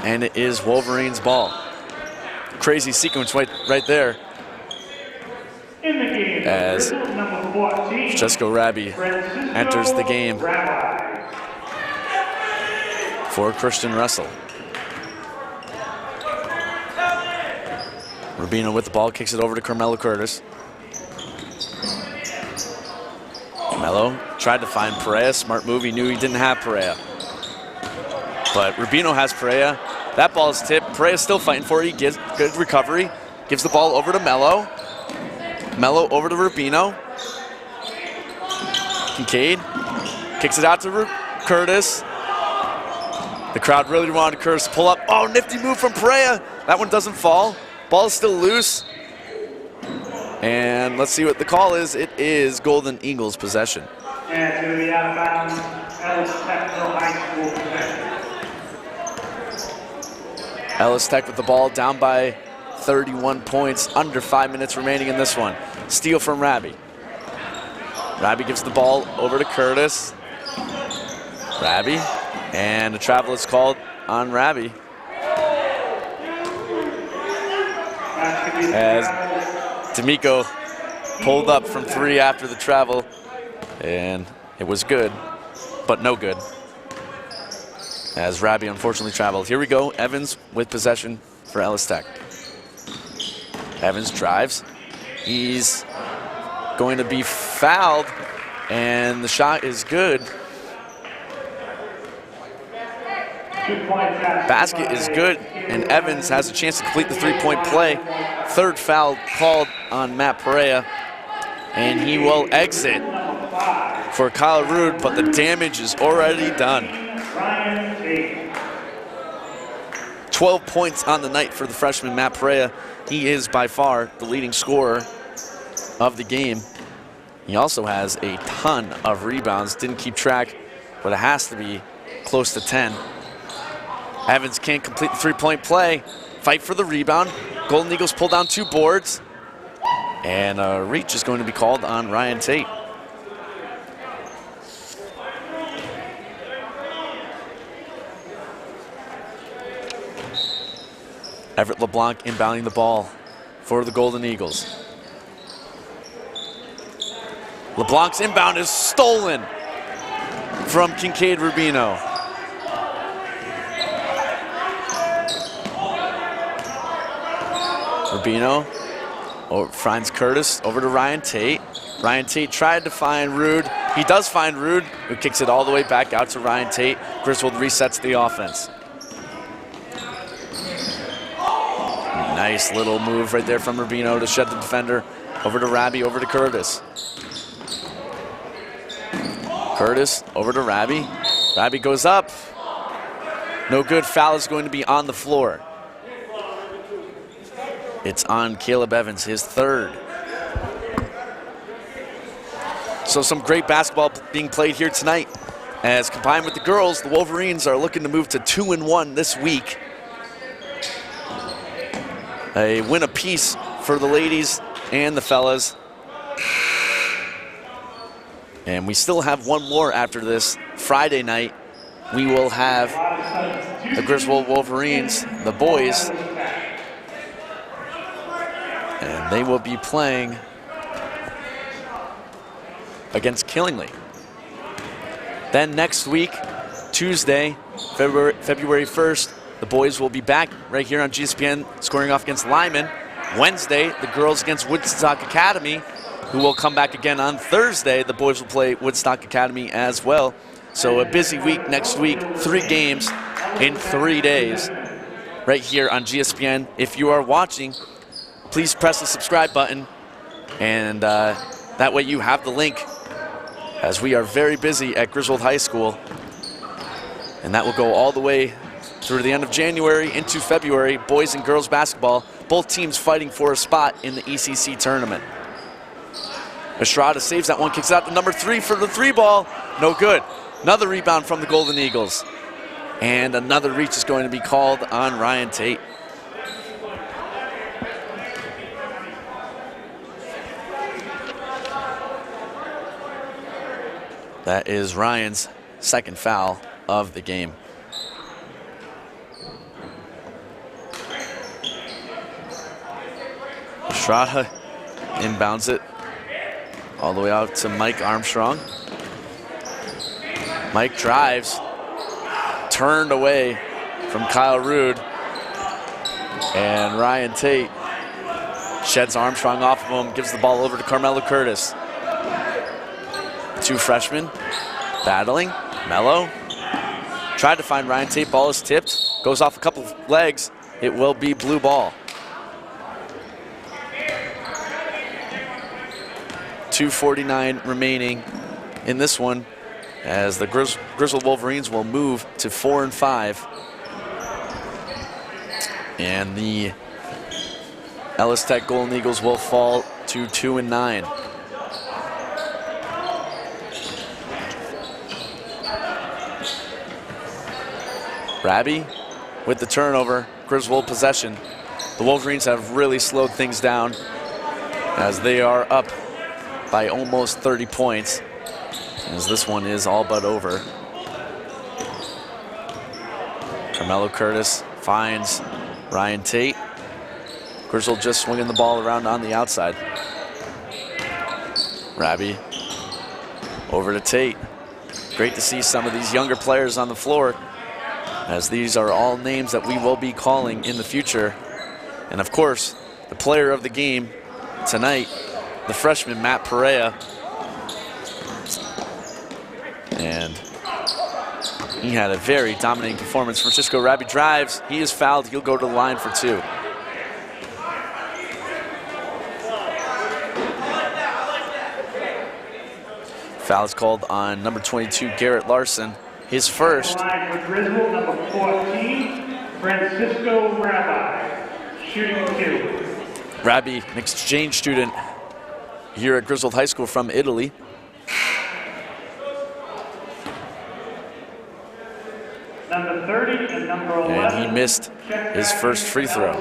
And it is Wolverines ball. Crazy sequence right there. As Francesco Rabbi enters the game for Christian Russell. Rubino with the ball, kicks it over to Carmelo Curtis. Carmelo tried to find Perea, smart move, he knew he didn't have Perea. But Rubino has Perea. That ball is tipped, Perea's still fighting for it, he gets good recovery. Gives the ball over to Mello. Mello over to Rubino. Kincaid kicks it out to Curtis. The crowd really wanted Curtis to pull up. Oh, nifty move from Perea. That one doesn't fall. Ball is still loose. And let's see what the call is. It is Golden Eagles possession. And it's going to be out of bounds. Ellis Tech High School possession. Ellis Tech with the ball, down by 31 points, under 5 minutes remaining in this one. Steal from Rabbi. Rabbi gives the ball over to Curtis. Rabbi, and a travel is called on Rabbi. As D'Amico pulled up from 3 after the travel, and it was good, but no good. As Rabbi unfortunately traveled. Here we go, Evans with possession for Ellis Tech. Evans drives. He's going to be fouled, and the shot is good. Basket is good, and Evans has a chance to complete the 3-point play. Third foul called on Matt Perea, and he will exit for Kyle Rude, but the damage is already done. 12 points on the night for the freshman Matt Perea. He is by far the leading scorer of the game. He also has a ton of rebounds. Didn't keep track, but it has to be close to 10. Evans can't complete the 3-point play. Fight for the rebound. Golden Eagles pull down 2 boards. And a reach is going to be called on Ryan Tate. Everett LeBlanc inbounding the ball for the Golden Eagles. LeBlanc's inbound is stolen from Kincaid Rubino. Rubino finds Curtis over to Ryan Tate. Ryan Tate tried to find Rude. He does find Rude, who kicks it all the way back out to Ryan Tate. Griswold resets the offense. Nice little move right there from Rubino to shed the defender. Over to Rabi, over to Curtis. Curtis over to Rabi. Rabi goes up. No good. Foul is going to be on the floor. It's on Caleb Evans, his third. So some great basketball being played here tonight. As combined with the girls, the Wolverines are looking to move to 2-1 this week. A win apiece for the ladies and the fellas. And we still have one more after this. Friday night, we will have the Griswold Wolverines, the boys. And they will be playing against Killingly. Then next week, Tuesday, February 1st, the boys will be back right here on GSPN scoring off against Lyman. Wednesday, the girls against Woodstock Academy, who will come back again on Thursday. The boys will play Woodstock Academy as well. So a busy week next week, 3 games in 3 days right here on GSPN. If you are watching, please press the subscribe button, and that way you have the link, as we are very busy at Griswold High School. And that will go all the way through the end of January into February. Boys and girls basketball, both teams fighting for a spot in the ECC tournament. Estrada saves that one, kicks out to number 3 for the 3-ball. No good. Another rebound from the Golden Eagles. And another reach is going to be called on Ryan Tate. That is Ryan's second foul of the game. Estrada inbounds it all the way out to Mike Armstrong. Mike drives, turned away from Kyle Rude, and Ryan Tate sheds Armstrong off of him, gives the ball over to Carmelo Curtis. 2 freshmen battling. Mello tried to find Ryan Tate, ball is tipped, goes off a couple of legs. It will be blue ball. 2:49 remaining in this one, as the Griswold Wolverines will move to 4-5. And the Ellis Tech Golden Eagles will fall to 2-9. Rabi with the turnover, Griswold possession. The Wolverines have really slowed things down as they are up by almost 30 points, as this one is all but over. Carmelo Curtis finds Ryan Tate. Griswold just swinging the ball around on the outside. Rabi over to Tate. Great to see some of these younger players on the floor, as these are all names that we will be calling in the future. And of course, the player of the game tonight, the freshman Matt Perea. And he had a very dominating performance. Francisco Rabi drives, he is fouled, he'll go to the line for 2. Foul is called on number 22, Garrett Larson, his first. Line for Griswold, number 14, Francisco Rabi, shooting 2. Rabi, an exchange student here at Griswold High School from Italy. Number 30 and number 11. And he missed his first free throw.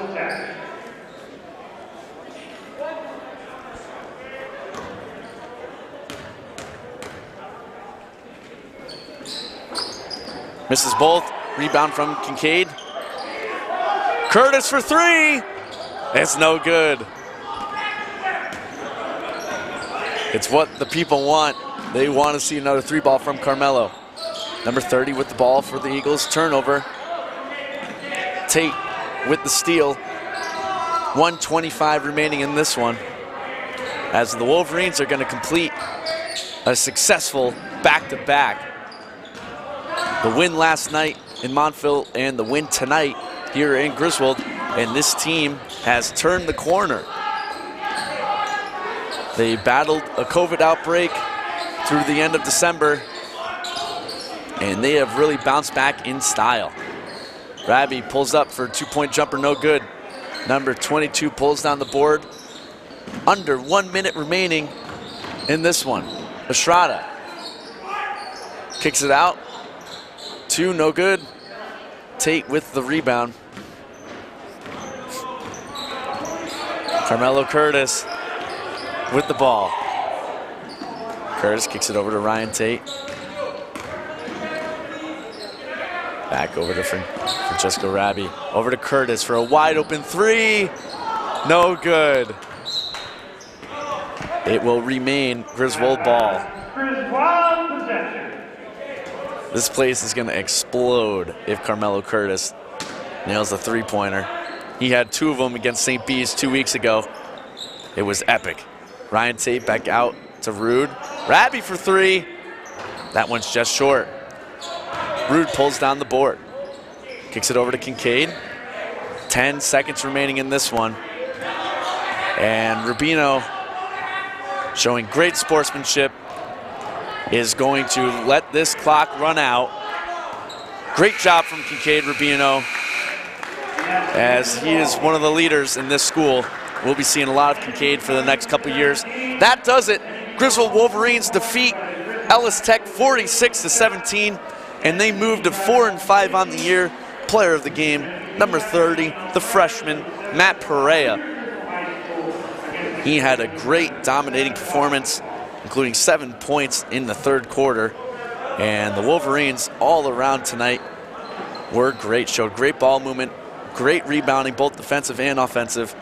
Misses both. Rebound from Kincaid. Curtis for three. It's no good. It's what the people want. They want to see another three ball from Carmelo. Number 30 with the ball for the Eagles. Turnover. Tate with the steal. 1:25 remaining in this one, as the Wolverines are going to complete a successful back-to-back. The win last night in Montville and the win tonight here in Griswold, and this team has turned the corner. They battled a COVID outbreak through the end of December, and they have really bounced back in style. Rabi pulls up for a two-point jumper, no good. Number 22 pulls down the board. Under 1 minute remaining in this one. Estrada kicks it out. Two, no good. Tate with the rebound. Carmelo Curtis with the ball. Curtis kicks it over to Ryan Tate. Back over to Francesco Rabi. Over to Curtis for a wide open three. No good. It will remain Griswold ball. Griswold possession. This place is going to explode if Carmelo Curtis nails a three-pointer. He had two of them against St. Bees 2 weeks ago. It was epic. Ryan Tate back out to Rude. Rabi for three. That one's just short. Rude pulls down the board. Kicks it over to Kincaid. 10 seconds remaining in this one. And Rubino, showing great sportsmanship, is going to let this clock run out. Great job from Kincaid Rubino, as he is one of the leaders in this school. We'll be seeing a lot of Kincaid for the next couple years. That does it. Griswold Wolverines defeat Ellis Tech 46-17, and they move to 4-5 on the year. Player of the game, number 30, the freshman, Matt Perea. He had a great dominating performance, including 7 points in the third quarter. And the Wolverines all around tonight were great, showed great ball movement, great rebounding, both defensive and offensive.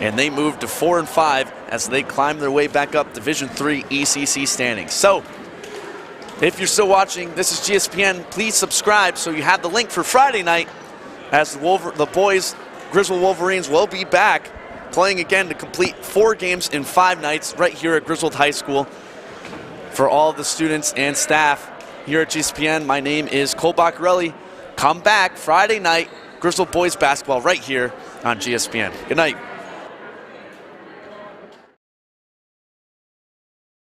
And they moved to 4-5 as they climb their way back up Division III ECC standings. So, if you're still watching, this is GSPN. Please subscribe so you have the link for Friday night, as the boys, Griswold Wolverines, will be back playing again to complete 4 games in 5 nights right here at Griswold High School. For all the students and staff here at GSPN, my name is Cole Baccarelli. Come back Friday night, Griswold boys basketball right here on GSPN. Good night.